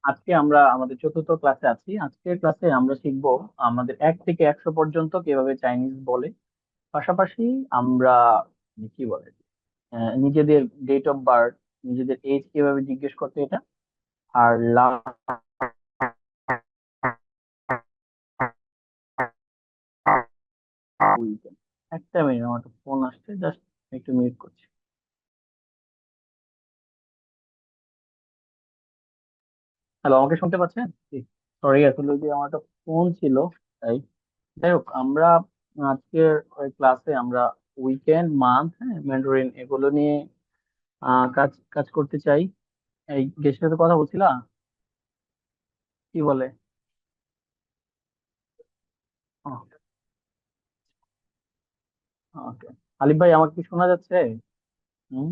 আজকে আমরা আমাদের চতুর্থ ক্লাসে আছি। আজকের ক্লাসে আমরা শিখবো আমাদের 1 থেকে 100 পর্যন্ত কিভাবে চাইনিজ বলে। পাশাপাশি আমরা কি বলে নিজেদের ডেট অফ বার্থ, নিজেদের এজ কিভাবে জিজ্ঞেস করতে এটা। আর উইকেন্ড। একটা মিনিট, আমার একটা ফোন আসছে, জাস্ট একটু মিউট করছি। হ্যালো, আমাকে শুনতে পাচ্ছেন? সরি, আসলে যে আমার একটা ফোন ছিল, তাই। যাই হোক, আমরা আজকের ক্লাসে আমরা উইকেন্ড, মান্থ, হ্যাঁ, ম্যান্ডারিন এগুলো নিয়ে কাজ কাজ করতে চাই। এই গেস্টের সাথে কথা বলছিলা, কি বলে? ওকে। আলিফ ভাই, আমাকে কি শোনা যাচ্ছে? হুম।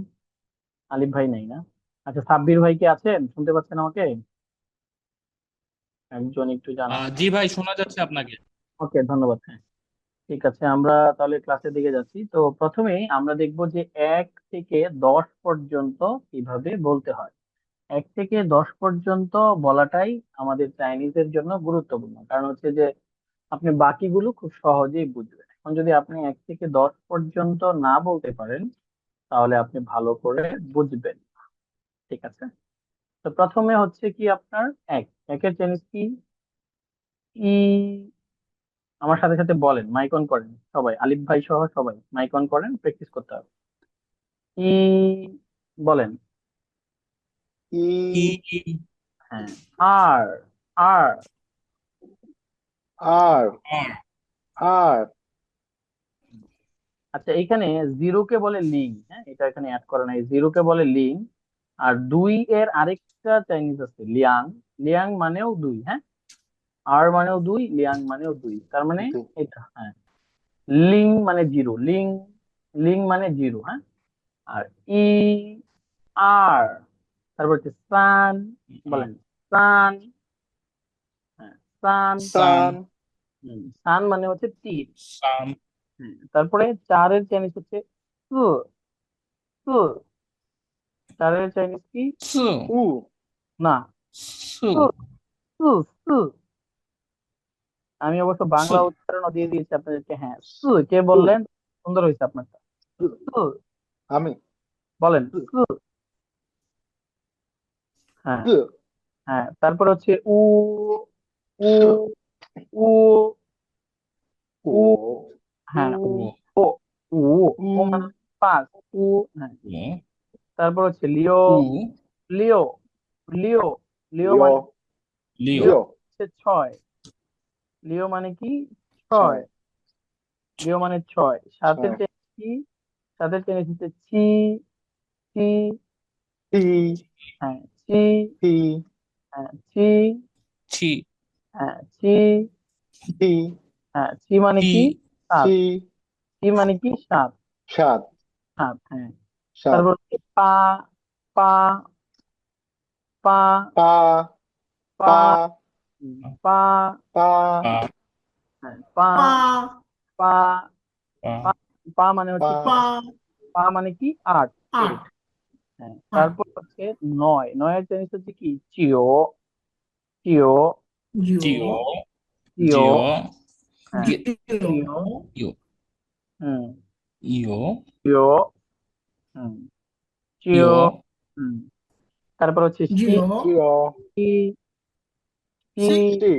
আলিফ ভাই নাই না? আচ্ছা, সাব্বির ভাই কি আছেন? শুনতে পাচ্ছেন আমাকে? একজন একটু জানান। জি ভাই, শোনা যাচ্ছে আপনাকে। ওকে, ধন্যবাদ। হ্যাঁ, ঠিক আছে, আমরা তাহলে ক্লাসের দিকে যাচ্ছি। তো প্রথমেই আমরা দেখব যে 1 থেকে 10 পর্যন্ত কিভাবে বলতে হয়। 1 থেকে 10 পর্যন্ত বলাটাই আমাদের চাইনিজের জন্য গুরুত্বপূর্ণ, কারণ হচ্ছে যে আপনি বাকিগুলো খুব সহজেই বুঝবেন। এখন যদি আপনি 1 থেকে 10 পর্যন্ত না বলতে পারেন, তাহলে আপনি ভালো করে বুঝবেন। ঠিক আছে। তো প্রথমে হচ্ছে কি আপনার এক, একের চাইনিজ কি? ই। আমার সাথে সাথে বলেন, মাইক অন করেন সবাই, আলিফ ভাই সহ সবাই মাইক অন করেন, প্র্যাকটিস করতে হবে। ই। বলেন। ই। ই হ্যাঁ। আর। আর। আর আর। আর আচ্ছা, এখানে জিরো কে বলে লিং। হ্যাঁ, এটা এখানে অ্যাড করা নাই, জিরো কে বলে লিং। আর দুই এর আরেকটা চাইনিজ আছে, লিয়াং। লিয়াং মানেও দুই, হ্যাঁ। আর মানেও দুই, লিয়াং মানেও দুই, তার মানে দু- এটা, হ্যাঁ। লিং মানে জিরো, লিং। লিং মানে জিরো, হ্যাঁ। আর ই। আর। তারপর হচ্ছে সান। আর। বলেন। সান। হ্যাঁ, সান। সান। সান সান মানে হচ্ছে তীর। সান। তারপরে চারের চাইনিজ হচ্ছে সু। সু। চারের চাইনিজ কি? সু। উ না। সু। সু। সু। সু। আমি অবশ্য সু। বাংলা উচ্চারণও দিয়ে দিয়েছি আপনাদেরকে। হ্যাঁ, সু। কে সু বললেন? সুন্দর হয়েছে আপনারটা। সু সু। আমি বলেন সু সু। হ্যাঁ। সু হ্যাঁ, তারপর হচ্ছে উ। উ। সু উ। ও উ। উ হ্যাঁ। ও। ও। উ। উ ও মানে পাঁচ। উ। হ্যাঁ। ও। তারপর হচ্ছে লিও। উ। লিও। লিও। লিও লিও মানে, লিও। লিও লিও হচ্ছে ছয়। লিও মানে কি? ছয়। ছয় লিও মানে ছয়। সাতের ছয় চেয়ে কি? সাতের চেয়ে হচ্ছে চি। চি। টি হ্যাঁ, চি। টি হ্যাঁ, চি। ছি। হ্যাঁ, চি। টি হ্যাঁ, চি মানে টি। কি? সাত। চি চি মানে কি? সাত। সাত সাত, হ্যাঁ। সাত তারপর হচ্ছে পা। পা। পা। পা পা। পা পা। পা পা। হ্যাঁ, পা। পা পা। পা। পা। পা মানে পা হচ্ছে কি? পা মানে কি? আট। এইট। হ্যাঁ, আট তারপর হচ্ছে নয়। নয়ের জিনিস হচ্ছে কি? চিও। চিও। জিও। চিও। জিও। হ্যাঁ, চিও। ইও। হুম। ইও। চিও। হুম। চিও। ইও। হুম। তারপর হচ্ছে সি। জিও সি। সি। সি সি।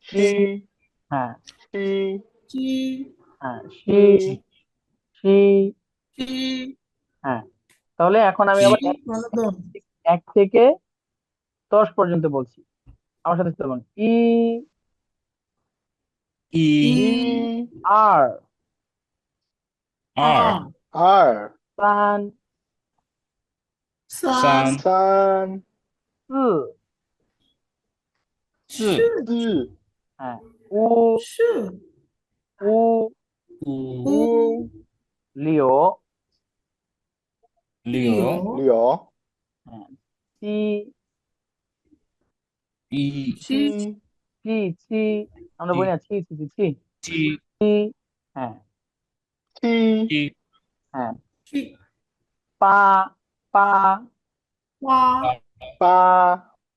সি হ্যাঁ। সি হ্যাঁ, সি। সি সি। হ্যাঁ। তাহলে এখন আমি জি। আবার এক, 1 থেকে 10 পর্যন্ত বলছি। আমার সাথে চলুন। ই। ই। ই আর। আর। আর সান। সান। সান সু। সু। সি হ্যাঁ। উ। উ। উ। উ লিও। লিও। লিও হ্যাঁ। সি। ই। সি চি। চি। আমরা জি। বলি না, ছি ছি ছি ছি। জি। চি। হ্যাঁ। সি জি। হ্যাঁ। পা। পা। পা। পা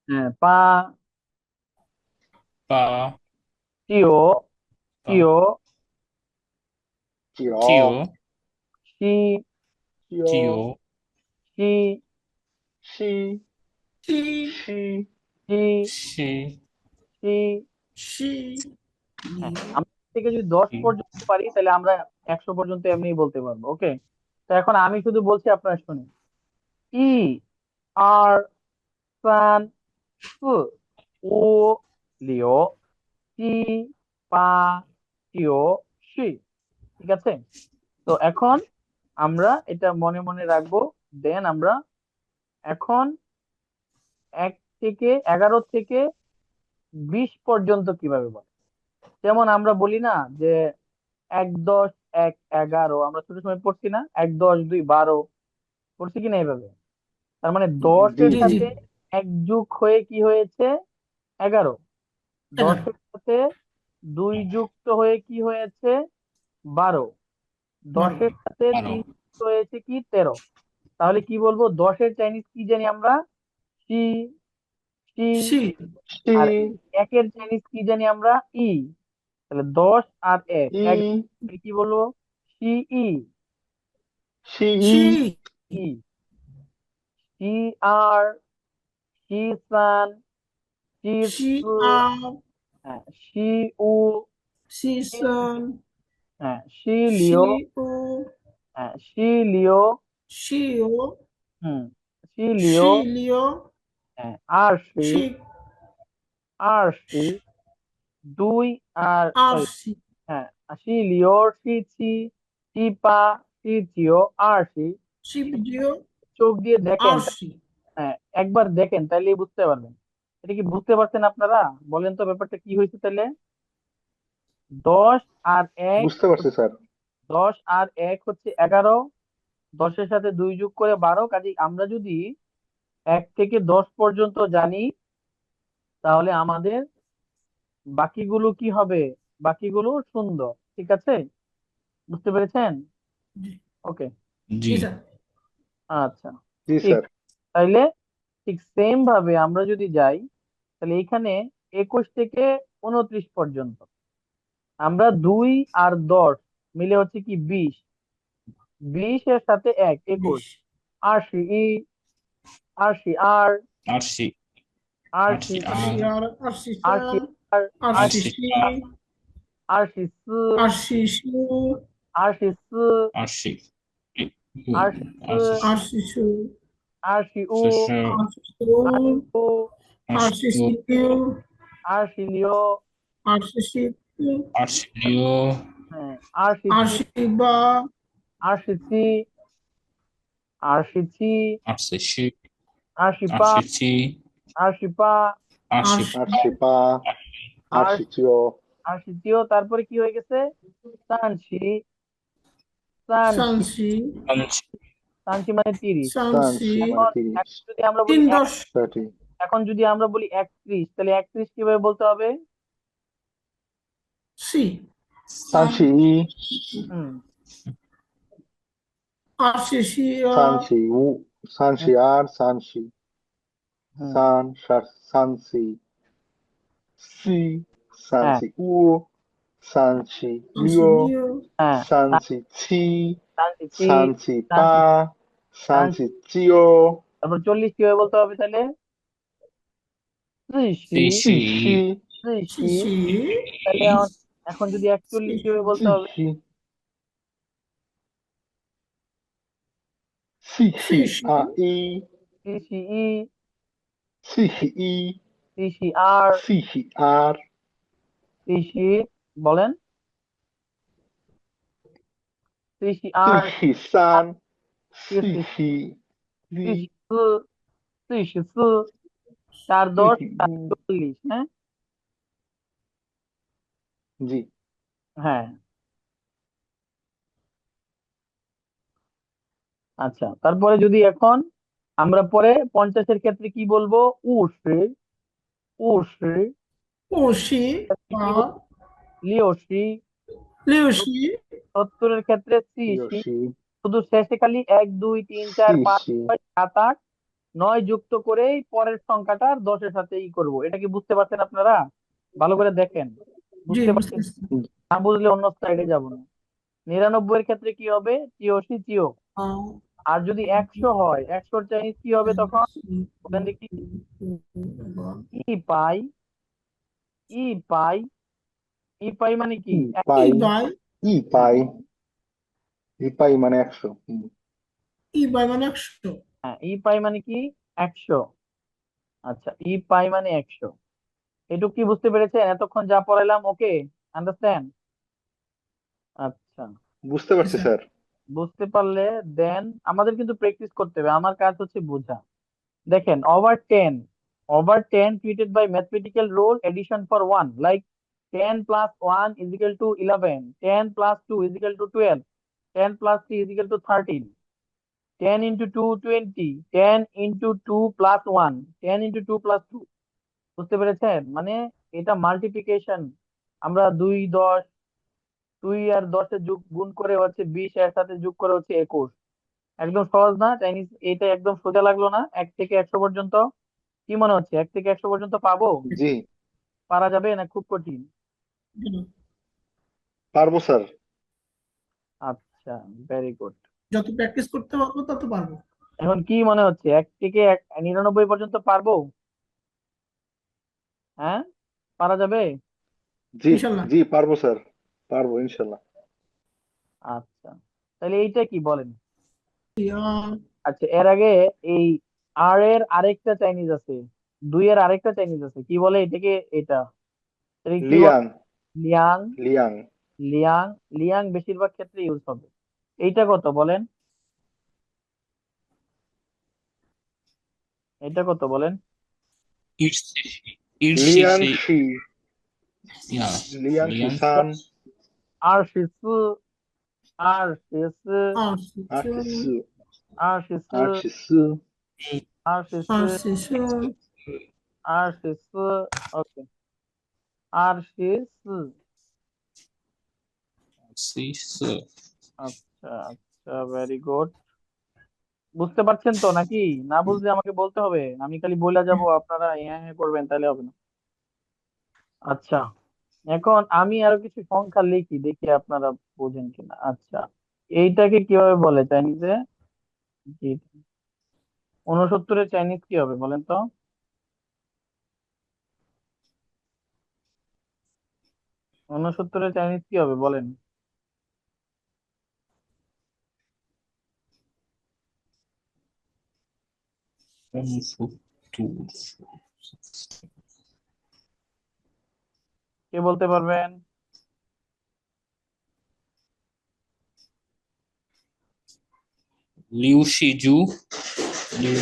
হ্যাঁ, পা, 八 টিও, 八 টিও, 九 সি, 九 九 সি, 西七西সি, 七 সি।七 হ্যাঁ,六 আমরা থেকে যদি 10 七 পর্যন্ত পারি তাহলে আমরা 100 পর্যন্ত এমনি বলতে পারবো। ওকে, তো এখন আমি শুধু বলছি, আপনারা শুনুন। ই, আর, সান, সু, উ, লিও, টি, পা, টিও, সি। ঠিক আছে, তো এখন আমরা এটা মনে মনে রাখবো। দেন আমরা এখন 11 থেকে 20 পর্যন্ত কিভাবে বলে, যেমন আমরা বলি না যে 1 10 1 11, আমরা ছোট সময় পড়ছি না, 1 10 2 12, পড়ছি কিনা এইভাবে। তার মানে জি 10-এর জি জি জি সাথে 1 যুগ হয়ে কি হয়েছে, 11। 11 10-এর সাথে 2 যুক্ত হয়ে কি হয়েছে, 12। 12 10-এর সাথে 3 বারো যুক্ত হয়েছে কি, 13। তাহলে কি বলবো, 10-এর চাইনিজ কি জানি আমরা, সি, সি। C আর সি 1-এর চাইনিজ কি জানি আমরা, ই। তাহলে 10 আর 1, ই 11 কি বলবো, সি, ই, সি ই C ই, সি, আর, সি, সান, সি, C সু, R হ্যাঁ, সি, উ, C সি, Sun হ্যাঁ, সি, লিও, C O হ্যাঁ, সি, লিও, C O হুম, সি, C লিও, Leo হ্যাঁ, আর, সি, C আর, সি, 2 আর, R সরি, C হ্যাঁ, সি, লিও, সি, ছি, সি, পা, C, চিও, আর, C. C Video চোখ দিয়ে দেখেন, R C হ্যাঁ, একবার দেখেন তাইলেই বুঝতে পারবেন। এটা কি বুঝতে পারছেন আপনারা? বলেন তো ব্যাপারটা কি হয়েছে তাহলে। 10 আর 1, বুঝতে পারছি স্যার 10 আর 1 হচ্ছে 11। 10-এর সাথে 2 যোগ করে 12। কাজেই আমরা যদি 1 থেকে 10 পর্যন্ত জানি, তাহলে আমাদের বাকিগুলো কি হবে, বাকিগুলো সুন্দর। ঠিক আছে, বুঝতে পেরেছেন? জি ওকে, জি স্যার আচ্ছা, জি ঠিক। স্যার তাইলে ঠিক সেম ভাবে আমরা যদি যাই, তাহলে এখানে 21 থেকে 29 পর্যন্ত আমরা 2 আর 10 মিলে হচ্ছে কি 20। 20 এর সাথে 1, 21। 20 আশি, ই, আশি, আর, আশি আশি, আশি ই, আর RCR আশি, RCR আর, আশি, আশি RCC আর আশি, সু, RCC আশি, সু, আশি আশি, সু, আশি RCC আশি, উ, ছশো আশি, RCC উ, আশি RCCU আশি, লিও, RCCU আশি লিও হ্যাঁ, আশি, চি, RCBA আশি, চি, আশি, চি, আশি শি আশি, পা, আশি চি আশি, পা, আশি আরশি পা আর, আরশি চিও আশি, চিও। তারপরে কি হয়ে গেছে, সানসি, সানসি, Sansi পাঁচ সানসি মানে 30। Sansi সানসি মানে এখন 30 এখন যদি আমরা বলি 310 30 এখন যদি আমরা বলি 31, তাহলে 31 কিভাবে বলতে হবে? C San সানসি ই হুম, RCCA সানসি উ হুম, সানসি আর সানসি হুম, সানসি সি হ্যাঁ, সানসি উ সানসি Sansi লিও Leo হ্যাঁ, সানসি ছি সানসি, চি, সানসি পা সানসি, সানসি। সানসি চিও তারপর 40 কিভাবে বলতে হবে তাহলে? 40, তিসি 西 40। CC তাহলে এখন যদি 41 C কিভাবে বলতে হবে? 西西西 CC 啊一 সিসি, ই, 西西一 সিসি, আর, 西西 আর সিসি, বলেন, সিসি, 西 আর, 西三 সিসি, 西西 সিসি, 一 সু, সিসি, সু, 4 西 10 西 五 40। হ্যাঁ, জি হ্যাঁ, আচ্ছা। তারপরে যদি এখন আমরা পরে 50-এর ক্ষেত্রে কি বলবো, উশি, উশি, Oshi কি R বলবো, লিওশি। Liushi 70-এর ক্ষেত্রে সিসি। ইয়োশি শুধু শেষে খালি 1 2 3 4 5 সিসি 6 7 8 9 যুক্ত করেই পরের সংখ্যাটার 10-এর সাথে ই করব। এটা কি বুঝতে পারছেন আপনারা? ভালো করে দেখেন, জি বুঝতে বুঝতে পারছেন? পারছি। না বুঝলে অন্য সাইডে যাব না। 99 এর ক্ষেত্রে কি হবে? চিওসি চিও। আহ, আর যদি 100 হয়, 100-র চাইনিজ কি হবে তখন? বলেন দেখি। ই পাই, ই পাই, ই পাই মানে কি? ই পাই, বাই ই পাই, ই পাই মানে 100। মানে 100। হ্যাঁ, ই পাই মানে কি? 100। আচ্ছা, ই পাই মানে 100। এটুকু কি বুঝতে পেরেছেন এতক্ষণ যা পড়াইলাম? ওকে, আন্ডারস্ট্যান্ড? আচ্ছা, বুঝতে জি পারছি স্যার। স্যার। বুঝতে পারলে দেন আমাদের কিন্তু প্র্যাকটিস করতে হবে। আমার কাজ হচ্ছে বোঝা। দেখেন, over 10 created by mathematical rule addition for 1, like 10 plus 1 is equal to 11, 10 plus 2 is equal to 12, 10 plus 3 is equal to 13, 10 into 2 20, 10 into 2 plus 1, 10 into 2 plus 2। বুঝতে পেরেছেন? মানে এটা মাল্টিপ্লিকেশন। আমরা 2 আর 10 যোগ গুণ করে হচ্ছে 20, এর সাথে যোগ করে হচ্ছে 21। একদম সহজ না চাইনিজ? এটা একদম সোজা লাগলো না? 1 থেকে 100 পর্যন্ত কি মনে হচ্ছে? 1 থেকে 100 পর্যন্ত পাবো? জি, পারা যাবে না খুব কঠিন? পারবো স্যার। আচ্ছা, ভেরি গুড। যত প্র্যাকটিস করতে পারবো তত পারবো। এখন কি মনে হচ্ছে, 1 থেকে 99 পর্যন্ত পারবো? হ্যাঁ, পারা যাবে? জি, ইনশাল্লাহ। জি পারবো স্যার, পারবো ইনশাল্লাহ। আচ্ছা, তাহলে এইটা কি বলেন? আহ, আচ্ছা, এর আগে এই আর এর আরেকটা চাইনিজ আছে, 2 এর আরেকটা চাইনিজ আছে, কি বলে এটাকে? এটাকে কি বলে? Liang, Liang. Liang. Liang, Liang বেশিরভাগ ক্ষেত্রে ইউজ হবে। এইটা কত বলেন? এটা কত বলেন? লিয়াং ইরশিশি শি, ইয়া লিয়াং শি লিয়াং সান, আর শিসু, আর শিসু, আশিসু, আর্টিসু, আর শিসু, আর্টিসু, আর শিসু, আশিসু, আর শিসু। ওকে, আর শিসু। সিসু আচ্ছা আচ্ছা, ভেরি গুড। বুঝতে পারছেন তো নাকি? না বুঝলে আমাকে বলতে হবে, আমি খালি বলে যাব, আপনারা হ্যাঁ হ্যাঁ করবেন, তাহলে হবে না। আচ্ছা, এখন আমি আরো কিছু সংখ্যা লিখি, দেখি আপনারা বোঝেন কিনা। আচ্ছা, এইটাকে কিভাবে বলে চাইনিজে? জি, 69-এর চাইনিজ কি হবে বলেন তো? 69-এর চাইনিজ কি হবে বলেন? কে বলতে পারবেন? লিউ শিজু লিউ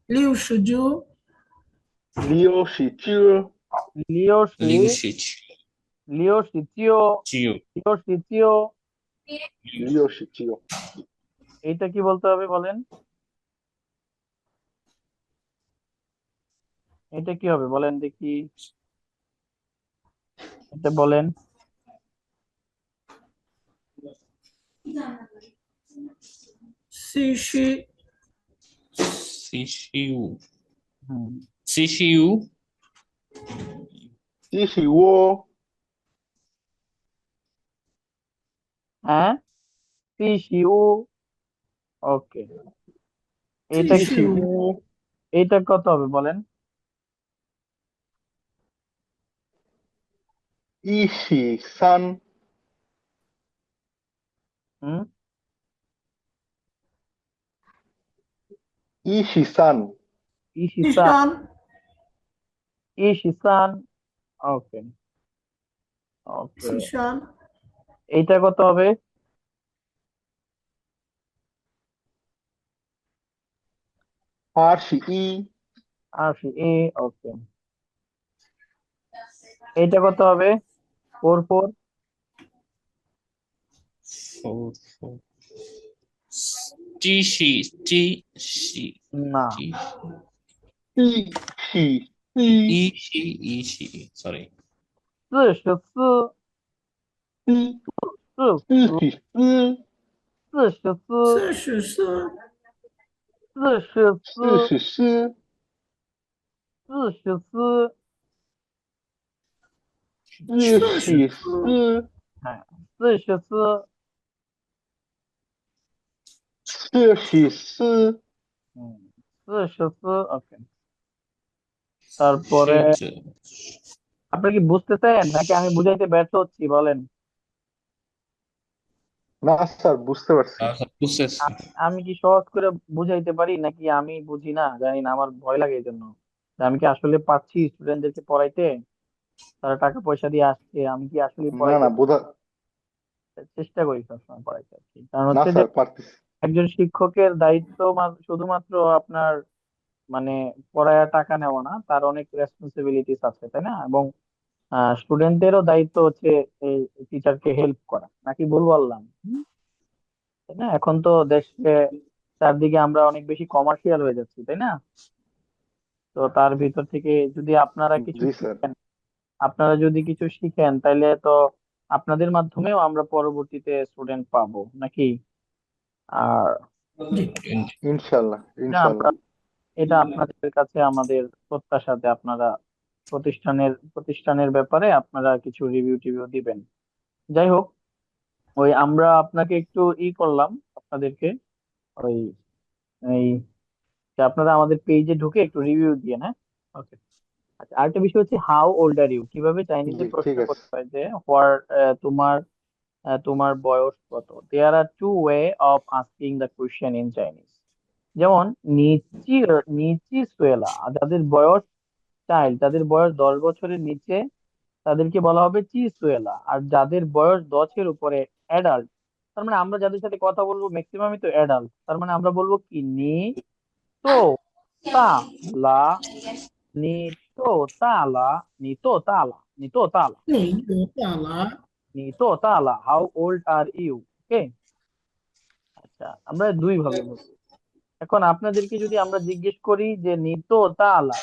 লিউ সুজু, লিও শি চিউ, লিও শি, লিউ শিচ লিও শিচিও, চিও লিও শিচিও। লিও শি চিউ। এইটা কি বলতে হবে বলেন? এটা কি হবে বলেন দেখি, এটা বলেন। সিসি, সিশিউ হুম, সিশিউ জি শি ও, হ্যাঁ, সিসিউ। ওকে, এটা জি কি? শি সিসিউ, উ, এইটা কত হবে বলেন? ই শি সান, হুম, ই শি সান, ইশিসান, ইশান, ইশিসান। ওকে, ওকে, সিশান, এইটা কত হবে? আর শি ই, 80 এ। ওকে, এইটা কত হবে? 44। ফোর ফোর চিশি চিশি না, চি ই শি ই, ইশি ইশি সরি 44, ই, 44, ই শি ই, 44四十四， 444444四十44，四হ্যাঁ 4444হুম 44 ওকে তারপরে আপনি কি বুঝতেছেন নাকি আমি বুঝাইতে ব্যর্থ হচ্ছি বলেন না স্যার বুঝতে পারছি বুঝতেছি আমি কি সহজ করে বুঝাইতে পারি নাকি আমি বুঝি না জানি না আমার ভয় লাগে এই জন্য যে আমি কি আসলে পাচ্ছি স্টুডেন্টদেরকে পড়াইতে তারা টাকা পয়সা দিয়ে আসছে আমি কি আসলে না পড়াইতে না বোঝা চেষ্টা করি সবসময় পড়াইতে আর কি কারণ না হচ্ছে যে স্যার পারতেছি একজন শিক্ষকের দায়িত্ব শুধুমাত্র আপনার মানে পড়ায়া টাকা নেওয়া না তার অনেক রেসপন্সিবিলিটিস আছে তাই না এবং স্টুডেন্টদেরও দায়িত্ব হচ্ছে এই টিচারকে হেল্প করা নাকি ভুল বললাম তাই না এখন তো দেশে চারদিকে আমরা অনেক বেশি কমার্শিয়াল হয়ে যাচ্ছি তাই না তো তার ভিতর থেকে যদি আপনারা কিছু জি স্যার শিখেন আপনারা যদি কিছু শিখেন তাহলে তো আপনাদের মাধ্যমেও আমরা পরবর্তীতে স্টুডেন্ট পাবো নাকি আর জি, ইনশাল্লাহ এটা আমরা ইনশাল্লাহ এটা আপনাদের কাছে আমাদের প্রত্যাশাতে আপনারা প্রতিষ্ঠানের ব্যাপারে আপনারা কিছু রিভিউ টিভিউ দিবেন যাই হোক ওই আমরা আপনাকে একটু করলাম আপনাদেরকে ওই এই যে আপনারা আমাদের পেজে ঢুকে একটু রিভিউ দিয়ে হ্যাঁ ওকে আচ্ছা আরেকটা বিষয় হচ্ছে হাউ ওল্ড আর ইউ কিভাবে চাইনিজে জি প্রশ্ন ঠিক আছে করতে হয় যে হোয়াট তোমার তোমার বয়স কত there are two way of asking the question in Chinese যেমন নিচি নিচি সুয়েলা যাদের বয়স চাইল্ড তাদের বয়স 10 বছরের নিচে তাদেরকে বলা হবে চিসুয়েলা আর যাদের বয়স 10-এর উপরে অ্যাডাল্ট তার মানে আমরা যাদের সাথে কথা বলবো ম্যাক্সিমামই তো অ্যাডাল্ট তার মানে আমরা বলবো কি তো তা লা নি তো তালা নি তো তালা 你多大了？হাউ ওল্ড আর ইউ ওকে আচ্ছা আমরা দুই ভাবে বলবো এখন আপনাদেরকে যদি আমরা জিজ্ঞেস করি যে নিতো তালা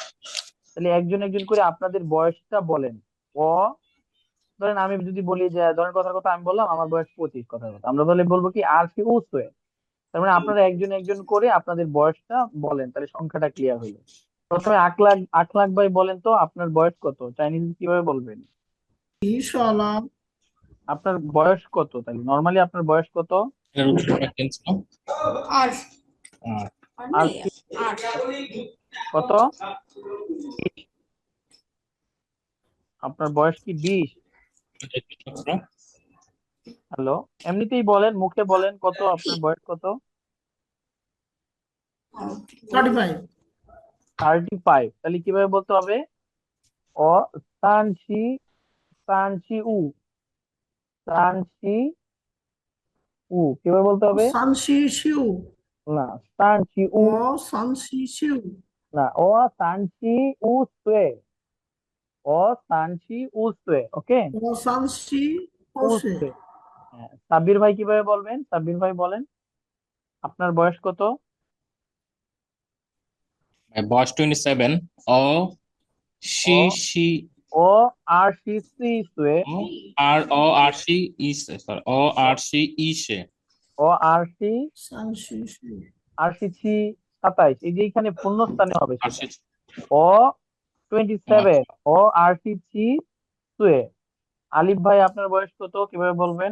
তাহলে একজন একজন করে আপনাদের বয়সটা বলেন ও ধরেন আমি যদি বলি যে ধরেন কথার কথা আমি বললাম আমার বয়স 25 কথার কথা আমরা বলে বলবো কি আর সি উসওয়ে তার মানে আপনারা একজন একজন করে আপনাদের বয়সটা বলেন তাহলে সংখ্যাটা ক্লিয়ার হলো প্রথমে 8 লাখ ভাই বলেন তো আপনার বয়স কত চাইনিজ কিভাবে বলবেন 你少了，আপনার বয়স কত তাহলে নর্মালি আপনার বয়স কত এটার উত্তরটা কেন ছিল?二十， আহ, আর 累呀，20。কত আপনার বয়স কি 20 এটা কি সূত্র? হ্যালো এমনিতেই বলেন মুখে বলেন কত আপনার বয়স কত 35, 35 তাহলে কিভাবে বলতে হবে ও সানসি সানসি উ সানসি উ কিভাবে বলতে হবে 376，না সানসি উ 376，না ও সানসি উ সুয়ে ও সানসি উ সুয়ে ওকে 375， উ সুয়ে হ্যাঁ সাব্বির ভাই কিভাবে বলবেন সাব্বির ভাই বলেন আপনার বয়স কত বয়স 27 ও ও সি ও আর সি সি সুয়ে আর সি ইসে সরি আর সি ইসে ও আর সি 376，আর সি ছি 27 এই যে এখানে পূর্ণস্থানে হবে আর সেটা সি ও 27 ও আর সি ছি সুয়ে আলিফ ভাই আপনার বয়স কত কিভাবে বলবেন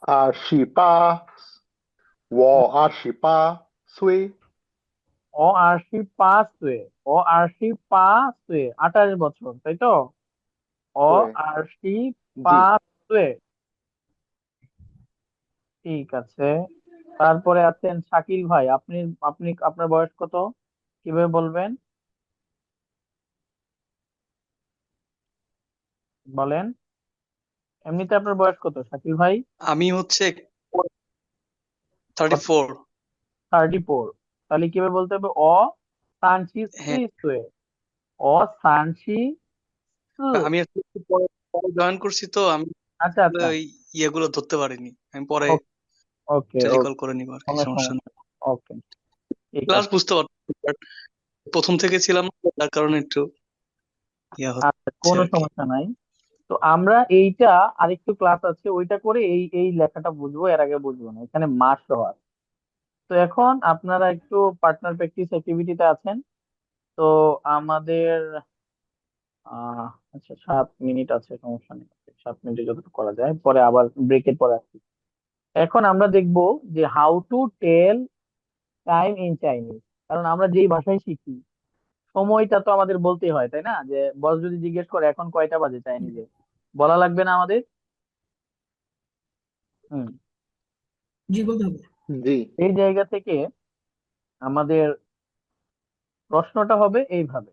28我28岁 ও আর সি পাঁচ সুয়ে ও আর সি পাঁচ সুয়ে 28 বছর তাই তো ও 对 আর সি জি 5 সুয়ে ঠিক আছে তারপরে আছেন শাকিল ভাই আপনি আপনি আপনার বয়স কত কিভাবে বলবেন বলেন এমনিতে আপনার বয়স কত শাকিল ভাই আমি হচ্ছে 34। 34 তাহলে কিভাবে বলতে হবে অ সানসি সি হ্যাঁ সুয়ে অ সানসি সু আমি আসলে একটু পরে জয়েন করছি তো আমি আচ্ছা আসলে আচ্ছা ওই ইয়েগুলো ধরতে পারিনি, আমি পরে ওকে রিকল করে নিবো আর কি, কোনো সমস্যা সমস্যা নেই। ওকে ঠিক ক্লাস আছে বুঝতে পারছি but প্রথম থেকে ছিলাম না, তার কারণে একটু ইয়া আচ্ছা হচ্ছে কোনো আর কি। সমস্যা নাই তো আমরা এইটা আরেকটু ক্লাস আছে ওইটা করে এই এই লেখাটা বুঝবো, এর আগে বুঝবো না, এখানে মাস সহ আছে। তো এখন আপনারা একটু পার্টনার প্র্যাকটিস অ্যাক্টিভিটিতে আছেন। তো আমাদের আচ্ছা 7 মিনিট আছে, সমস্যা নেই, 7 মিনিটে যতটুকু করা যায়, পরে আবার ব্রেকের পরে আসছি। এখন আমরা দেখব যে how to tell time in Chinese. কারণ আমরা যেই ভাষায় শিখি সময়টা তো আমাদের বলতেই হয়, তাই না? যে বস যদি জিজ্ঞেস করে এখন কয়টা বাজে চাইনিজে, বলা লাগবে না আমাদের? হুম। জি বলতে হবে। জি এই জায়গা থেকে আমাদের প্রশ্নটা হবে এইভাবে।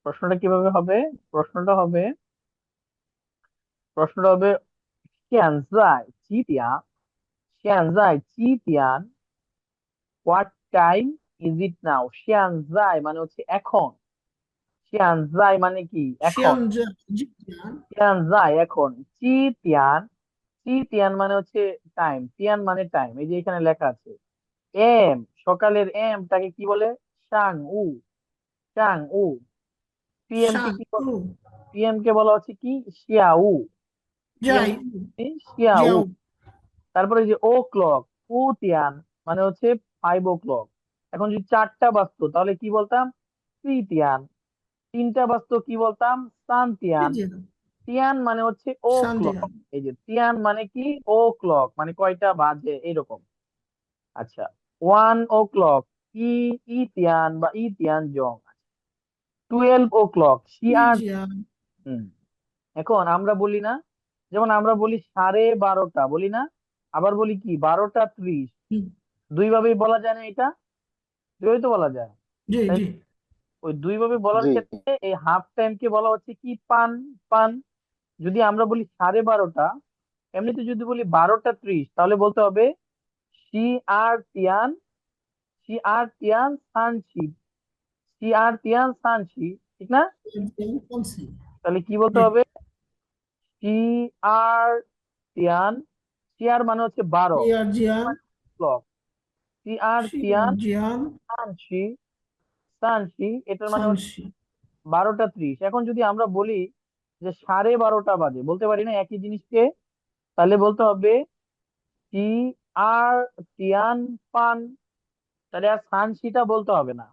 প্রশ্নটা কিভাবে হবে? প্রশ্নটা হবে প্রশ্নটা হবে 现在几点？现在几点 what time is it now? 现在মানে হচ্ছে এখন। 现在মানে কি? এখন। 现在几点？ 现在এখন। 几点 মানে হচ্ছে টাইম, তিয়ান মানে টাইম, এই যে এখানে লেখা আছে। এম, সকালের এমটাকে কি বলে? সাং উ। সাং উ। পিএম কে কি 上午 পিএম কে বলা হচ্ছে কি? শিয়াউ। পিএম 在午 শিয়াউ। 下午 তারপরে যে ও ক্লক, উ তিয়ান মানে হচ্ছে 5 o'clock। এখন যদি 4টা বাজতো তাহলে কি বলতাম? Three Tian. 3টা বাজতো কি বলতাম? সান তিয়ান। 3点 তিয়ান মানে হচ্ছে ও ক্লক। 3点 এই যে তিয়ান মানে কি? ও ক্লক মানে কয়টা বাজে এরকম। আচ্ছা, 1 o'clock, ই ই তিয়ান বা ই তিয়ান জং। 12 o'clock, 一 শিয়ার। 点 হুম। এখন আমরা বলি না, যেমন আমরা বলি 12:30 বলি না, আবার বলি কি 12:30। 嗯 দুই ভাবেই বলা যায় না এটা? দুইভাবেই তো বলা যায়, জি তাই জি না? ওই দুই ভাবে বলার জি ক্ষেত্রে এই হাফ টাইম কে বলা হচ্ছে কি? পান। পান। যদি আমরা বলি 12:30, এমনিতে যদি বলি 12:30 তাহলে বলতে হবে সি আর তিয়ান, সি আর তিয়ান সানসি, সি আর তিয়ান সানসি, ঠিক না? 2:30 তাহলে কি বলতে 对 হবে? সি আর তিয়ান, সি আর মানে হচ্ছে 12, 第二间 ক্লক। সি আর 第 তিয়ান 二间 সানসি, সানসি এটার মানে হচ্ছে 30 12:30। এখন যদি আমরা বলি যে 12:30 বাজে, বলতে পারি না একই জিনিসকে? তাহলে বলতে হবে সি আর তিয়ান পান। তাহলে আর সানসিটা বলতে হবে না।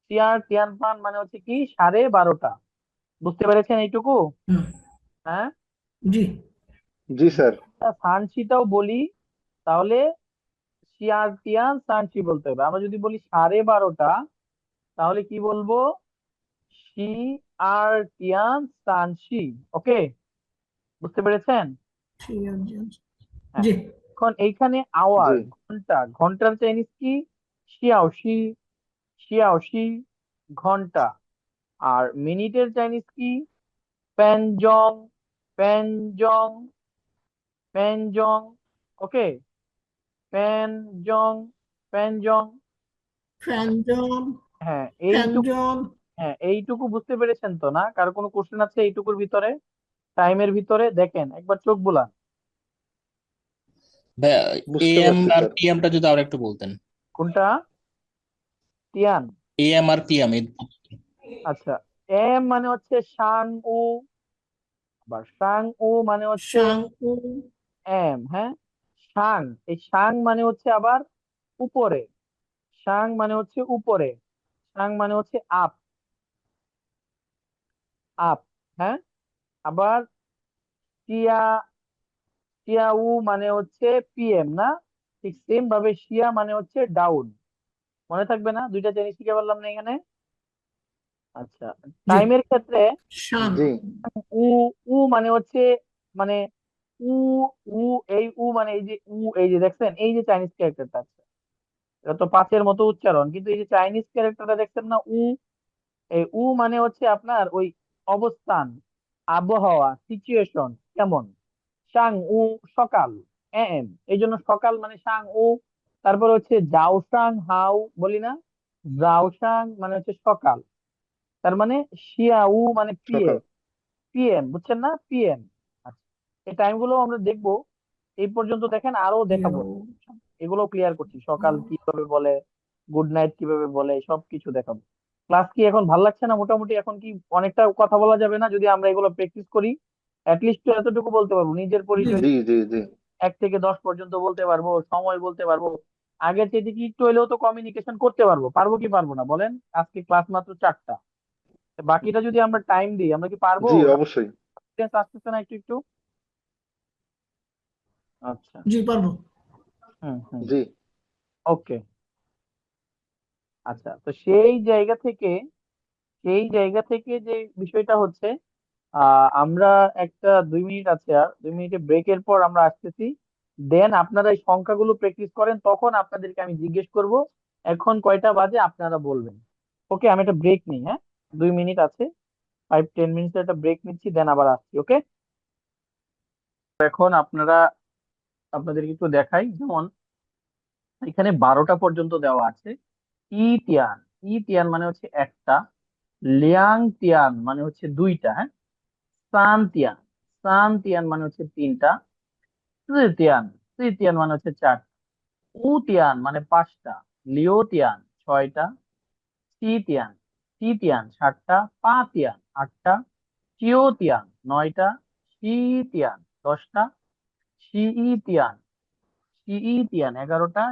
সি আর তিয়ান পান মানে হচ্ছে কি? 12:30। বুঝতে পেরেছেন এইটুকু? 嗯 হ্যাঁ। জি জি স্যার সানসিটাও বলি তাহলে শিয়ারটিয়ান সানসি বলতে হবে। আমরা যদি বলি 12:30 তাহলে কি বলবো? সি আর টিয়ান সানসি। ওকে, বুঝতে পেরেছেন? 第二间 হ্যাঁ। জি এখন এইখানে আওয়ার, জি ঘন্টা, ঘন্টার চাইনিজ কি? শিয়াওশি। শিয়াওশি ঘন্টা। আর মিনিটের চাইনিজ কি? প্যানজং। প্যানজং। প্যানজং। ওকে, প্যানজং। প্যানজং। 反正 হ্যাঁ 反 এইটুকু। 正 হ্যাঁ এইটুকু বুঝতে পেরেছেন তো? না, কারো কোনো কোশ্চেন আছে এইটুকুর ভিতরে? টাইমের ভিতরে দেখেন একবার চোখ বুলান। বুঝতে এএম পারছি আর স্যার পিএমটা যদি আর একটু বলতেন। কোনটা? টিয়ান। এএম আর পিএম আচ্ছা, এম মানে হচ্ছে সাং উ, আবার সাং উ মানে হচ্ছে 上午 এম। হ্যাঁ, সাং, এই সাং মানে হচ্ছে আবার উপরে। সাং মানে হচ্ছে উপরে। সাং মানে হচ্ছে আপ। আপ। হ্যাঁ। আবার টিয়া, টিয়াউ মানে হচ্ছে পিএম না? ঠিক সেম ভাবে শিয়া মানে হচ্ছে ডাউন। মনে থাকবে না? দুইটা জিনিস শিখে বললাম না এখানে? আচ্ছা, জি টাইমের ক্ষেত্রে 上 জি উ, উ মানে হচ্ছে মানে উ, উ, এই উ মানে এই যে উ, এই যে দেখছেন এই যে চাইনিজ ক্যারেক্টারটা আছে, এটা তো পাঁচের মতো উচ্চারণ, কিন্তু এই যে চাইনিজ ক্যারেক্টারটা দেখছেন না উ, এই উ মানে হচ্ছে আপনার ওই অবস্থান, আবহাওয়া, সিচুয়েশন কেমন। সাং উ সকাল, এম, এই জন্য সকাল মানে সাং উ। তারপর হচ্ছে জাও সাং হাও বলি না? জাও সাং মানে হচ্ছে সকাল, তার মানে শিয়াউ মানে সকাল পিএম। পিএম, বুঝছেন না? পিএম। আচ্ছা, এই টাইম গুলো আমরা দেখবো। এই পর্যন্ত দেখেন, আরো দেখাবো। 有 এগুলো ক্লিয়ার করছি, সকাল কিভাবে বলে, গুড নাইট কিভাবে বলে, সবকিছু দেখাবো। ক্লাস কি এখন ভাল লাগছে না মোটামুটি? এখন কি অনেকটা কথা বলা যাবে না যদি আমরা এগুলো প্র্যাকটিস করি? অ্যাটলিস্ট তো এতটুকু বলতে পারবো, নিজের জি পরিচয় জি জি জি 1 থেকে 10 পর্যন্ত বলতে পারবো, সময় বলতে পারবো, আগের থেকে কি একটু হলেও তো কমিউনিকেশন করতে পারবো। পারবো কি পারবো না বলেন? আজকে ক্লাস মাত্র 4টা, বাকিটা যদি আমরা টাইম দিই আমরা কি পারবো? জি অবশ্যই। আসতেছে না একটু একটু? আচ্ছা। জি পারবো। হুম হুম। জি ওকে। আচ্ছা, তো সেই জায়গা থেকে যে বিষয়টা হচ্ছে, আমরা একটা 2 মিনিট আছে, আর 2 মিনিটের ব্রেকের পর আমরা আসতেছি। দেন আপনারা এই সংখ্যাগুলো প্র্যাকটিস করেন, তখন আপনাদেরকে আমি জিজ্ঞেস করব এখন কয়টা বাজে, আপনারা বলবেন। ওকে, আমি একটা ব্রেক নিই, হ্যাঁ, 2 মিনিট আছে, 5-10 মিনিটের একটা ব্রেক নিচ্ছি, দেন আবার আসছি। ওকে, এখন আপনাদেরকে একটু দেখাই, যেমন এখানে 12টা পর্যন্ত দেওয়া আছে। তিয়ান, তিয়ান মানে হচ্ছে একটা, তিয়ান মানে হচ্ছে দুইটা, হ্যাঁ, তিয়ান, তিয়ান মানে হচ্ছে তিনটা, তৃতীয়ান, তৃতীয়ান মানে হচ্ছে চারটা, তিয়ান মানে পাঁচটা, তিয়ান ছয়টা, তিয়ান, তিয়ান সাতটা, তিয়ান আটটা, তিয়ান নয়টা, তিয়ান 10টা, তিয়ান, তিয়ান 11টা,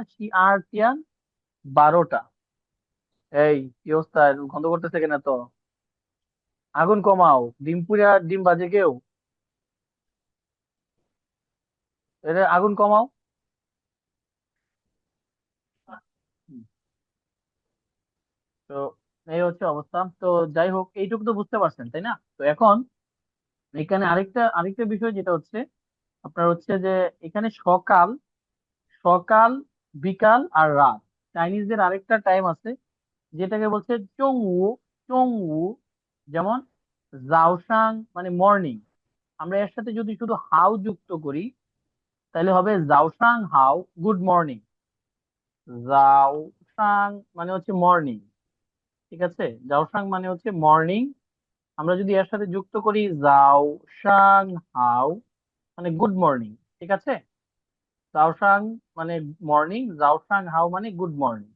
তিয়ান 12টা। এই কি অবস্থা, গন্ধ করতেছে কেন তো? আগুন কমাও, ডিম পুড়ে আর ডিম বাজে কেউ, এটা আগুন কমাও। হুম, তো এই হচ্ছে অবস্থা। তো যাই হোক, এইটুকু তো বুঝতে পারছেন তাই না? তো এখন এখানে আরেকটা আরেকটা বিষয় যেটা হচ্ছে, আপনার হচ্ছে যে এখানে সকাল, সকাল, বিকাল আর রাত, চাইনিজদের আরেকটা টাইম আছে যেটাকে বলছে চংউ, চংউ। যেমন জাওসাং মানে মর্নিং, আমরা এর সাথে যদি শুধু হাউ যুক্ত করি তাহলে হবে জাওসাং হাউ, গুড মর্নিং। জাওসাং মানে হচ্ছে মর্নিং, ঠিক আছে, জাওসাং মানে হচ্ছে মর্নিং। আমরা যদি এর সাথে যুক্ত করি জাওসাং হাউ মানে গুড মর্নিং, ঠিক আছে, জাওসাং মানে মর্নিং, জাওসাং হাউ মানে গুড মর্নিং।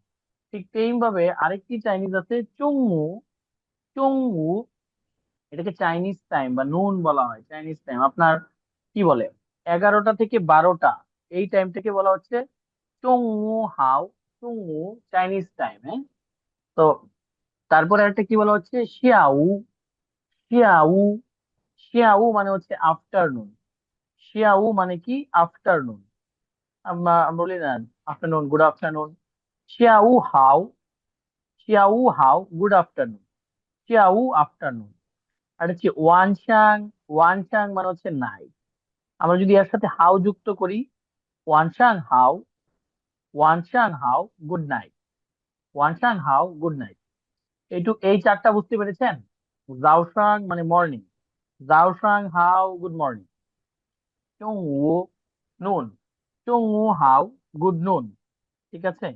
ঠিক তেমনি ভাবে আরেকটি চাইনিজ আছে চংমু, চংমু, এটাকে চাইনিজ টাইম বা নুন বলা হয়, চাইনিজ টাইম আপনার কি বলে 11টা থেকে 12টা, এই টাইমটাকে বলা হচ্ছে চংমু হাউ, চংমু চাইনিজ টাইম, হ্যাঁ। তো তারপরে একটা কি বলা হচ্ছে শিয়াউ, শিয়াউ, শিয়াউ মানে হচ্ছে আফটারনুন, শিয়াউ মানে কি আফটারনুন, আমরা বলি না আফটারনুন, গুড আফটারনুন। শিয়াউ হাউ, শিয়াউ হাউ গুড আফটারনুন, শিয়াউ আফটারনুন। আর হচ্ছে ওয়ানসাং, ওয়ানসাং মানে হচ্ছে নাইট। আমরা যদি এর সাথে হাউ যুক্ত করি, ওয়ানসাং হাউ, ওয়ানসাং হাউ গুড নাইট, ওয়ানসাং হাউ গুড নাইট। এই চারটা বুঝতে পেরেছেন? জাওসাং মানে মর্নিং, জাওসাং হাউ গুড মর্নিং, চংউ নুন, চংউ হাউ গুড নুন, ঠিক আছে।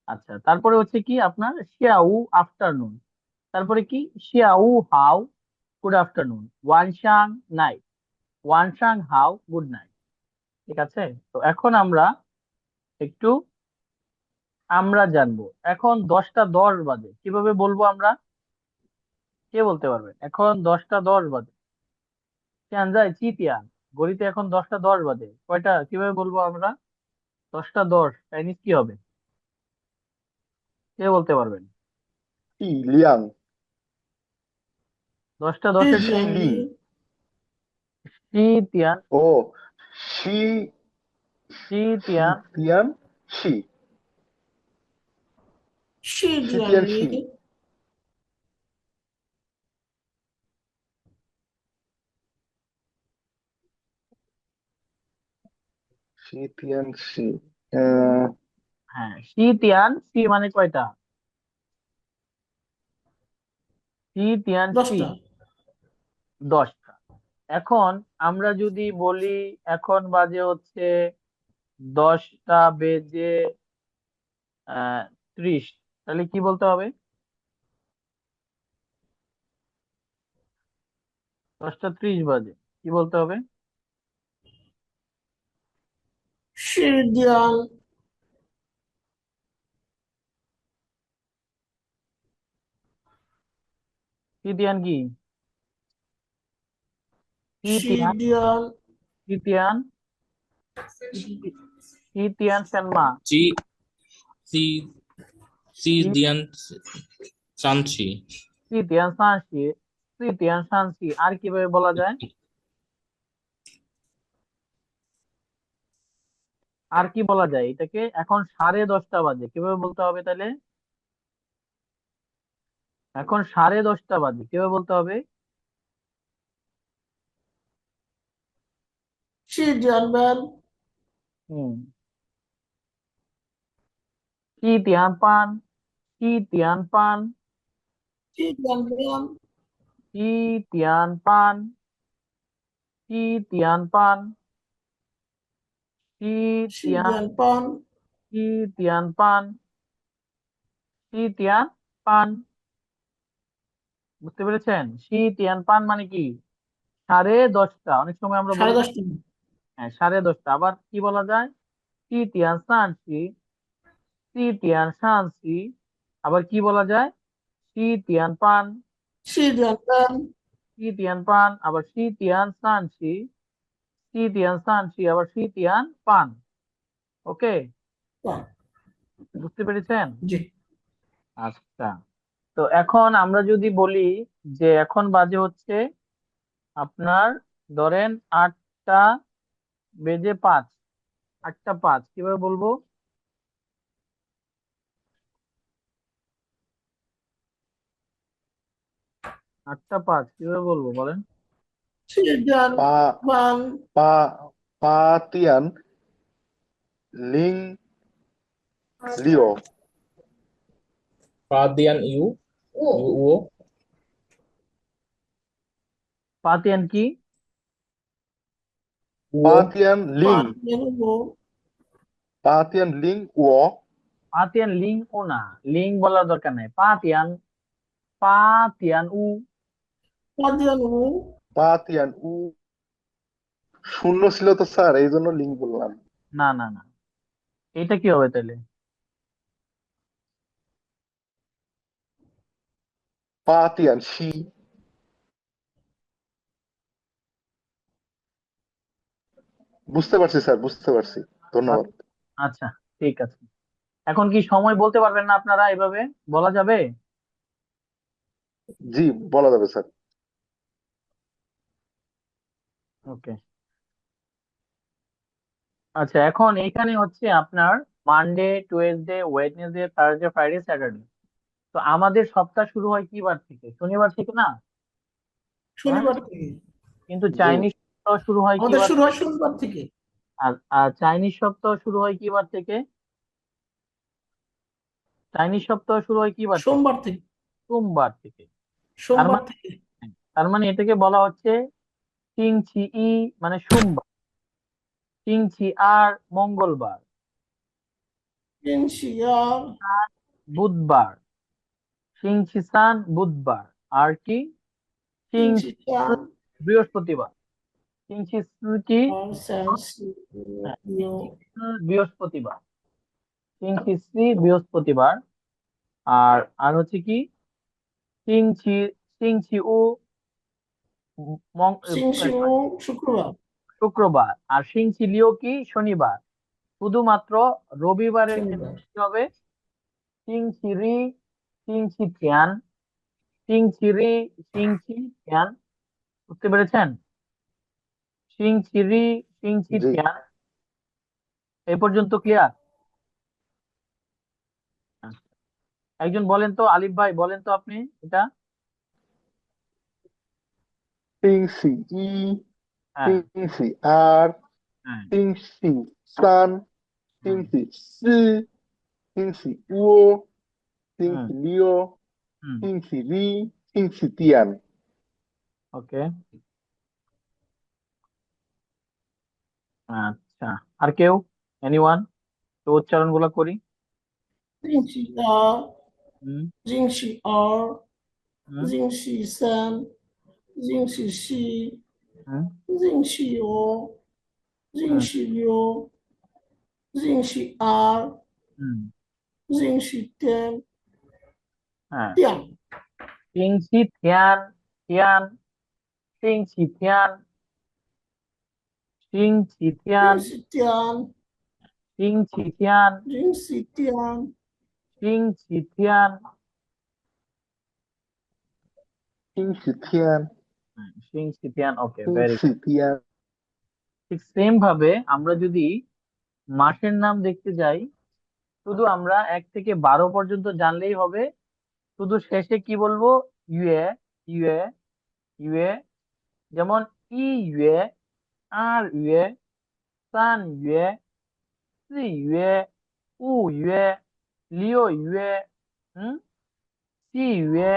আচ্ছা, তারপরে হচ্ছে কি আপনার শিয়াউ আফটারনুন, তারপরে কি শিয়াউ হাউ গুড আফটারনুন, ওয়ানসাং নাইট, ওয়ানসাং হাউ গুড নাইট, ঠিক আছে। তো এখন একটু আমরা জানবো এখন 10টা 10 বাজে কিভাবে বলবো আমরা, কে বলতে পারবেন এখন 10টা 10 বাজে? যায় চিতিয়ান, ঘড়িতে এখন 10টা 10 বাজে, কয়টা কিভাবে বলবো আমরা? 10টা 10 চাইনিজ কি হবে, কে বলতে পারবেন? ই লিয়াং, 10টা 10-এর শি লি, চিতিয়ান, ও শি, শি চিতিয়ান, তিয়ান শি, শি তিয়ান শিডিয়ানলি, শি, শি তিয়ান শি। আহ, হ্যাঁ, চিতিয়ান, সি মানে কয়টা, চিতিয়ান সি 10টা। 10টা। এখন আমরা যদি বলি এখন বাজে হচ্ছে 10টা বেজে 30, তাহলে কি বলতে হবে? 10টা 30 বাজে কি বলতে হবে? শিডিয়ান, চিতিয়ান কি? টি Shi তিয়ান Dian, টি তিয়ান টি তিয়ান সেনমা জি সি সি টি দিয়ান চানছি টি তিয়ান সানসি টি তিয়ান সানসি আর কিভাবে বলা যায়? আর কি বলা যায় এটাকে? এখন 10:30 বাজে, কিভাবে বলতে হবে তাহলে? এখন 10:30 বাজে, কিভাবে বলতে হবে? Shi Dian Ben, হুম টি তিয়ান পান টি তিয়ান পান Shi Dian Ben, টি তিয়ান পান টি তিয়ান পান টি Shi তিয়ান Dian Pan, টি তিয়ান পান টি তিয়ান পান। বুঝতে পেরেছেন? শি তিয়ান পান মানে কি? 10:30। অনেক সময় আমরা বলি 10:30. হ্যাঁ 10:30। আবার কি বলা যায়? শি তিয়ান সানসি শি তিয়ান সানসি। আবার কি বলা যায়? শি তিয়ান পান Shi Dian Ben, শি তিয়ান পান। আবার শি তিয়ান সানসি শি তিয়ান সানসি। আবার শি তিয়ান পান। ওকে, Pan, বুঝতে পেরেছেন? Ji, আচ্ছা, তো এখন আমরা যদি বলি যে এখন বাজে হচ্ছে আপনার ধরেন 8:05, 8:05, কিভাবে বলবো? 8:05 কিভাবে বলবো বলেন? Shi Dian পা Pan, পা পা তিয়ান লিং লিও পাদিয়ান ইউ ও পাতিয়ান কি? ও পা তিয়ান লিং Pan Dian Wo, পা তিয়ান লিং ও পাতিয়ান লিং ও না, লিং বলার দরকার নাই। পাতিয়ান উ। Pan Dian Wu, পা তিয়ান উ শূন্য ছিল তো স্যার, এই জন্য লিং বললাম। না না না, এটা কি হবে তাহলে? পা তিয়ান শি বুঝতে পারছি স্যার, বুঝতে পারছি, ধন্যবাদ। আচ্ছা, ঠিক আছে। এখন কি সময় বলতে পারবেন না আপনারা? এভাবে বলা যাবে? জি, বলা যাবে স্যার। ওকে, আচ্ছা, এখন এইখানে হচ্ছে আপনার Monday, Tuesday, Wednesday, Thursday, Friday, Saturday. তো আমাদের সপ্তাহ শুরু হয় কি বার থেকে? শনিবার থেকে না? হ্যাঁ, শনিবার থেকে। কিন্তু জি, চাইনিজ সপ্তাহ শুরু হয় কি আমাদের বার? শুরু হয় শনিবার থেকে। আর চাইনিজ সপ্তাহ শুরু হয় কি বার থেকে? চাইনিজ সপ্তাহ শুরু হয় কি বার থেকে? সোমবার থেকে। সোমবার থেকে। তার সোমবার মানে থেকে। তার মানে এটাকে বলা হচ্ছে চিংছি ই, মানে সোমবার। চিংছি আর মঙ্গলবার। ইনশিয়ার, বুধবার। চিংছি সান বুধবার। আর কি? চিংছি ইনশিয়ান, বৃহস্পতিবার। চিংছি কি? আর স্যানসি, হ্যাঁ, ইও, বৃহস্পতিবার। চিংছি সি বৃহস্পতিবার। আর আর হচ্ছে কি? চিংছি চিংছি উ সিংসিও শুক্রবার। শুক্রবার। আর সিংছি লিও কি? শনিবার। শুধুমাত্র রবিবারের শনিবার। ক্ষেত্রে কি হবে? চিংছি রি চিংছি তিয়ান চিংছি রি চিংছি তিয়ান। বুঝতে পেরেছেন? চিংছি রি চিংছি জি। তিয়ান। এই পর্যন্ত ক্লিয়ার? একজন বলেন তো, আলিফ ভাই বলেন তো আপনি এটা। তিংসি ই, হ্যাঁ তিংসি আর, হ্যাঁ তিংসি সান, হ্যাঁ তিংসি সি, তিংসি উও, হুম তিংসি লিও, হুম তিংসি রি, তিংসি তিয়ান। ওকে, আচ্ছা। আর কেউ? এনিওয়ান? তো উচ্চারণ গুলো করি। জিংশিয়ার, হুম জিংশিয়ার, হুম জিংশিসান, জিংশিসি, হুম জিংশিও, হুম জিংশিলিও, জিংশিআর, হুম জিংশিতেন, হ্যাঁ, তিয়ান। চিংছি থিয়ান থিয়ান চিংছি থিয়ান সিং ছিথিয়ান, 丁是点， সিং ছিথিয়ান, 零是点， সিং ছিথিয়ান, সিংশিথিয়ান সিং ছিথিয়ান। ওকে, ভেরি গুড। সিংশিথিয়ান ঠিক সেম ভাবে আমরা যদি মাসের নাম দেখতে যাই, শুধু আমরা 1 থেকে 12 পর্যন্ত জানলেই হবে। শুধু শেষে কি বলবো? ইউএ, ইউএ, ইউএ। যেমন ই ইউএ, আর ইউএ, সান ইউএ, সি ইউএ, উ ইউএ, লিও ইউএ, হুম, সি ইউএ,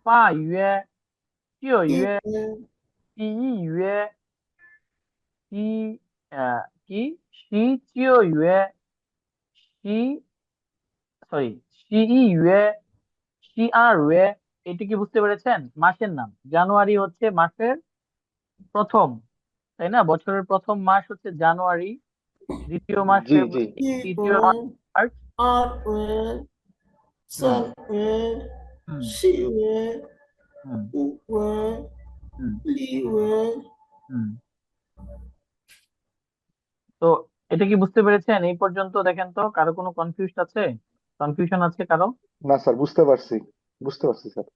পা ইউএ, চিও 一 ইউএ, 元， টি ইউএ, টি কি সি চিও ইউএ, সি সরি সি ইউএ, সি আর ইউএ। এটা কি বুঝতে পেরেছেন? মাসের নাম। জানুয়ারি হচ্ছে মাসের প্রথম, তাই না? বছরের প্রথম মাস হচ্ছে জানুয়ারি, দ্বিতীয় মাস জি জি ফেব্রুয়ারি, 一 তৃতীয় মাস 元， মার্চ। 二元， হুম 三元， হুম 四元， হুম 五元， হুম 六元， হুম। তো এটা কি বুঝতে পেরেছেন এই পর্যন্ত? দেখেন তো, কারো কোনো কনফিউশন আছে কারো? না স্যার, বুঝতে পারছি স্যার।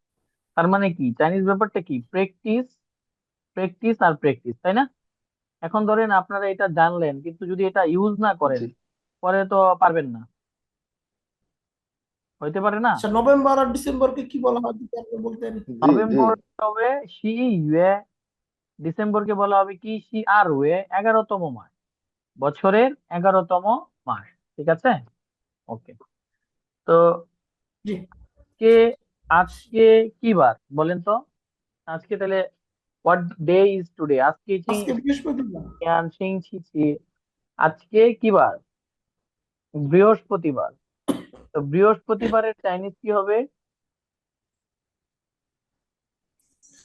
তার মানে কি, চাইনিজ ব্যাপারটা কি? প্র্যাকটিস, প্র্যাকটিস আর প্র্যাকটিস, তাই না? এখন ধরেন আপনারা এটা জানলেন, কিন্তু যদি এটা ইউজ না করেন, জি পরে তো পারবেন না, হইতে পারে না। আচ্ছা নভেম্বর আর ডিসেম্বরকে কি বলা হয় যদি আপনি বলতেন? জি জি নভেম্বর হবে শি ইউএ, ডিসেম্বরকে বলা হবে কি? She R way. 11তম মাস, বছরের 11তম মাস। ঠিক আছে, ওকে। তো জি কে আজকে কি বার বলেন তো? আজকে তাহলে হোয়াট ডে ইজ টুডে? আজকে আজকে বৃহস্পতিবার। আজকে কি বার? বৃহস্পতিবার। তো বৃহস্পতিবারের চাইনিজ কি হবে?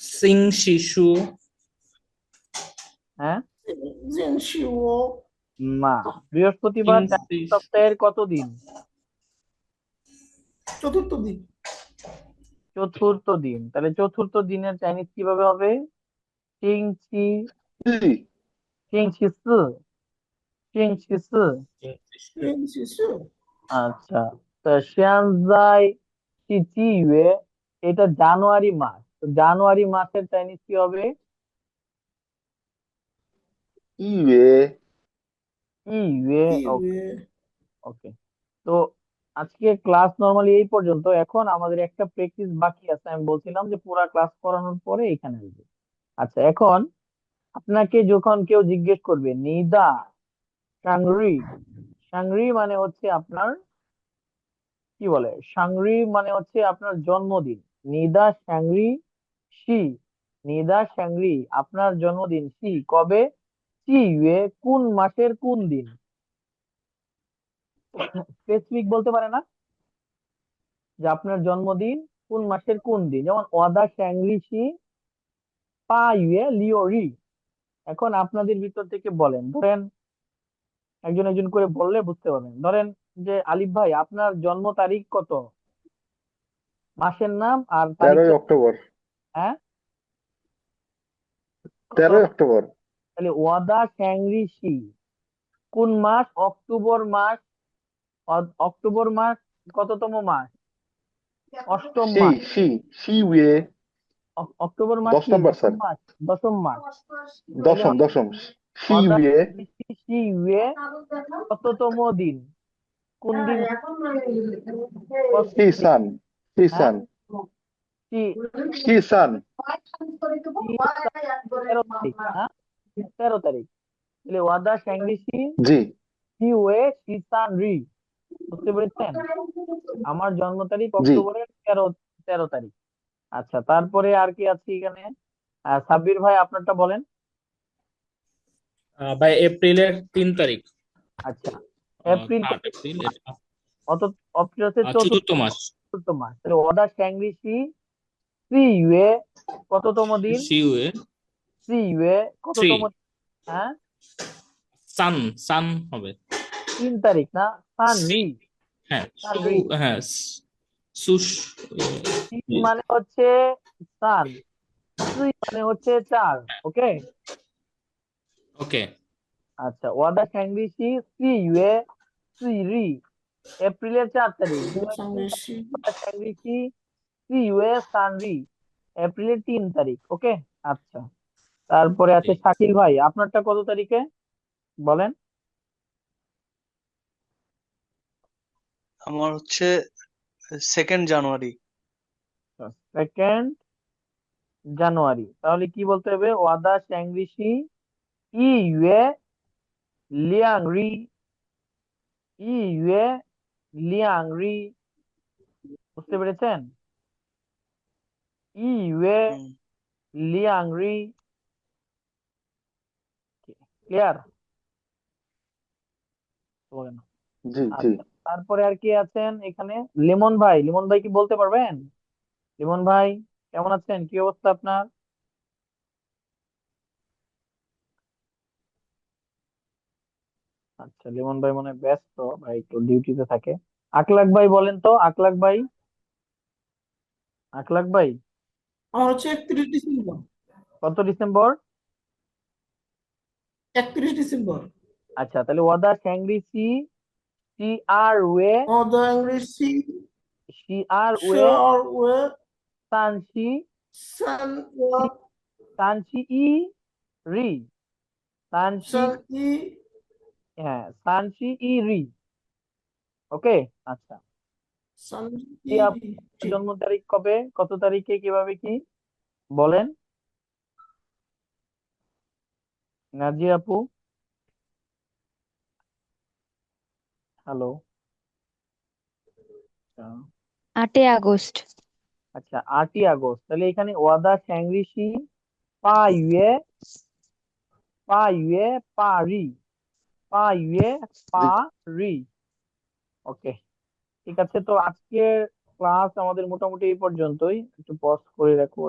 星期书 হ্যাঁ, 任是我 না। বৃহস্পতিবার 星 চাইনিজ 期 সপ্তাহের কত দিন? চতুর্থ দিন। চতুর্থ দিন। তাহলে চতুর্থ দিনের চাইনিজ কিভাবে হবে? চিংচি, জি চিংচিসি, চিংচিসি। 任是是 আচ্ছা, তা শিয়ানজাই চিচিয়ে, এটা জানুয়ারি মাস। তো জানুয়ারি মাসের চাইনিজ কি হবে? ইয়ে ইয়ে। 一 ওকে 月 ওকে। তো আজকে ক্লাস নরমালি এই পর্যন্ত। এখন আমাদের একটা প্র্যাকটিস বাকি আছে। আমি বলছিলাম যে পুরা ক্লাস করানোর পরে এখানে আসবে। আচ্ছা, এখন আপনাকে যখন কেউ জিজ্ঞেস করবে নিদা সাংরি, সাংরি মানে হচ্ছে আপনার কি বলে, সাংরি মানে হচ্ছে আপনার জন্মদিন। নিদা সাংরি শি, নিদা সাংরি আপনার জন্মদিন। শি কবে? চি ইয়ে কোন মাসের কোন দিন? স্পেসিফিক বলতে পারে না যে আপনার জন্মদিন কোন মাসের কোন দিন? যেমন ওয়াদা সাংরি শি পা ইয়ে লিও রি। এখন আপনাদের ভিতর থেকে বলেন, ধরেন একজন একজন করে বললে বুঝতে পারবেন। ধরেন যে আলিফ ভাই, আপনার জন্ম তারিখ কত? মাসের নাম আর 13ই তারিখটা। অক্টোবর হ্যাঁ, কত? 13ই অক্টোবর তাহলে ওয়াদা স্যাংরি শি কোন মাস? অক্টোবর মাস। অক্টোবর মাস কততম মাস? অষ্টম সি মাস। সি সি ইয়ে অক্টোবর মাস 10 কি নম্বর দশম স্যার, মাস? দশম মাস। তাহলে দশম সি ওয়াদা ইয়ে স্যাংরি শি ইয়ে কততম দিন? কোন দিন? সি সান সি হ্যাঁ, সান কি সি সান 13 তারিখ, হ্যাঁ 13 তারিখ। তাহলে ওয়াদা স্যাংরি শি জি সি ওয়ে শি সান রি। বুঝতে পেরেছেন? আমার জন্ম তারিখ জি অক্টোবরের 13 তারিখ। আচ্ছা, তারপরে আর কি আছে এখানে? সাব্বির ভাই আপনারটা বলেন। ভাই এপ্রিলের 3 তারিখ। আচ্ছা, এপ্রিল 8 এপ্রিল এটা অত অপ্রিল হচ্ছে চতুর্থ মাস। চতুর্থ মাস। তাহলে ওয়াদা স্যাংরি সি সি ইউএ কততম দিন? সিউএ সি ইউএ 3 কততম দিন? হ্যাঁ, সান সান হবে 3 তারিখ না? সান সি রি, হ্যাঁ সান সু রি। হ্যাঁ সুস সি মানে হচ্ছে সান, সি মানে হচ্ছে চার। ওকে, ওকে আচ্ছা, ওয়াদা স্যাংরিসি সি ইউএ সি রি এপ্রিলের 4 তারিখ। 상리시 ওয়াদা স্যাংরিসি সি ইউএ সান রি এপ্রিলের 3 তারিখ। ওকে, আচ্ছা। তারপরে আছে শাকিল ভাই, আপনারটা কত তারিখে বলেন? আমার হচ্ছে 2nd জানুয়ারি। 2 জানুয়ারি। তাহলে কি বলতে হবে? ওয়াদা স্যাংরিসি ই ইউএ লিয়াং রি ই ইউএ লিয়াং রি। বুঝতে পেরেছেন? ই ইউএ হুম, লিয়াং রি। ক্লিয়ার? বলেন। জি জি। আচ্ছা, তারপরে আর কি আছেন এখানে? লিমন ভাই, লিমন ভাই কি বলতে পারবেন? লিমন ভাই কেমন আছেন? কি অবস্থা আপনার? আচ্ছা, লিমন ভাই মনে হয় ব্যস্ত, ভাই একটু ডিউটিতে থাকে। আকলাক ভাই বলেন তো, আকলাক ভাই, আকলাক ভাই আমার হচ্ছে 31 ডিসেম্বর। কত ডিসেম্বর? 31 ডিসেম্বর। আচ্ছা, তাহলে ওয়াদা স্যাংরিসি সি আর ওয়ে অদা ইংরেজি সি আর ওয়ে শর ওয়ে সানসি সান ওয়া সানসি ই রি সানসি, সান ই হ্যাঁ সানসি ই রি। ওকে, আচ্ছা। সান কি ই আপনার জন্ম তারিখ কবে, কত তারিখে, কিভাবে কি বলেন? নাজিয়া আপু, হ্যালো। 8 আগস্ট। আচ্ছা, 8 আগস্ট। তাহলে এখানে ওয়াদা স্যাংরিসি পা ইউএ পা ইউএ পা রি পা ইউএ পা রি। ওকে, ঠিক আছে। তো আজকের ক্লাস আমাদের মোটামুটি এই পর্যন্তই। একটু পজ করে রাখবো।